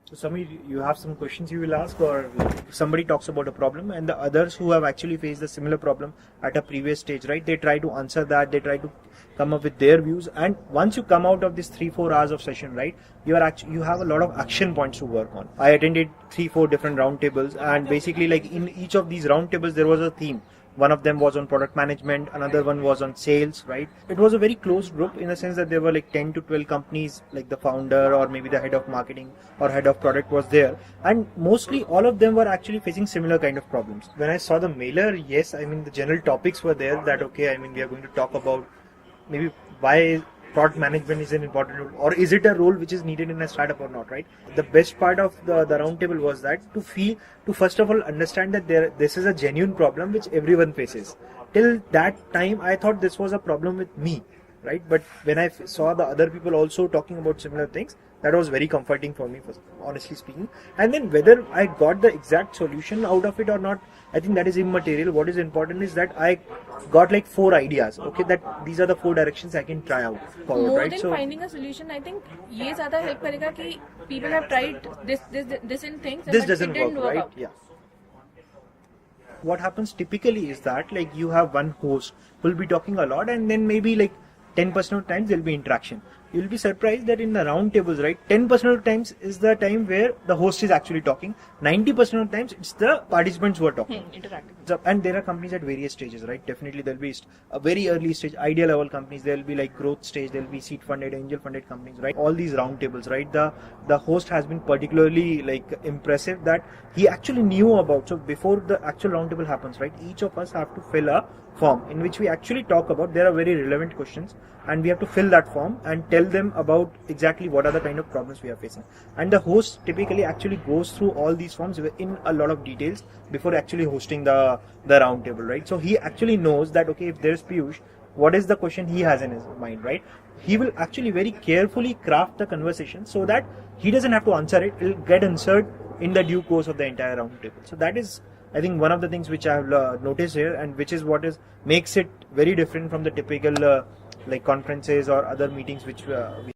So Samir, you have some questions you will ask, or somebody talks about a problem and the others who have actually faced a similar problem at a previous stage, right? They try to answer that, they try to come up with their views, and once you come out of this 3-4 hours of session, right, you have a lot of action points to work on. I attended 3-4 different roundtables, and basically like in each of these roundtables there was a theme. One of them was on product management, another one was on sales, right? It was a very close group in the sense that there were like 10 to 12 companies, like the founder or maybe the head of marketing or head of product was there. And mostly all of them were actually facing similar kind of problems. When I saw the mailer, yes, I mean the general topics were there that, okay, I mean we are going to talk about maybe why product management is an important role, or is it a role which is needed in a startup or not, right? The best part of the roundtable was that to first of all understand that this is a genuine problem which everyone faces. Till that time I thought this was a problem with me, right? But when I saw the other people also talking about similar things, that was very comforting for me, honestly speaking. And then whether I got the exact solution out of it or not, I think that is immaterial. What is important is that I got like 4 ideas. Okay, that these are the 4 directions I can try out forward, More right? than finding a solution, I think ये ज़्यादा help करेगा कि people have tried this in things, this but doesn't it didn't work, right? out. Yeah. What happens typically is that like you have one host who will be talking a lot, and then maybe like 10% of times there will be interaction. You'll be surprised that in the round tables, right, 10% of times is the time where the host is actually talking. 90% of times it's the participants who are talking. Interacting. So, and there are companies at various stages, right? Definitely there'll be a very early stage, idea level companies. There'll be like growth stage. There'll be seed funded, angel funded companies, right? All these round tables, right? The host has been particularly like impressive that he actually knew about. So before the actual round table happens, right? Each of us have to fill a form in which we actually talk about. There are very relevant questions, and we have to fill that form and tell them about exactly what are the kind of problems we are facing. And the host typically actually goes through all these forms in a lot of details before actually hosting the round table, right? So he actually knows that, okay, if there's Piyush, what is the question he has in his mind, right? He will actually very carefully craft the conversation so that he doesn't have to answer it. It'll get answered in the due course of the entire round table. So that is, I think, one of the things which I have noticed here, and which is what makes it very different from the typical like conferences or other meetings which we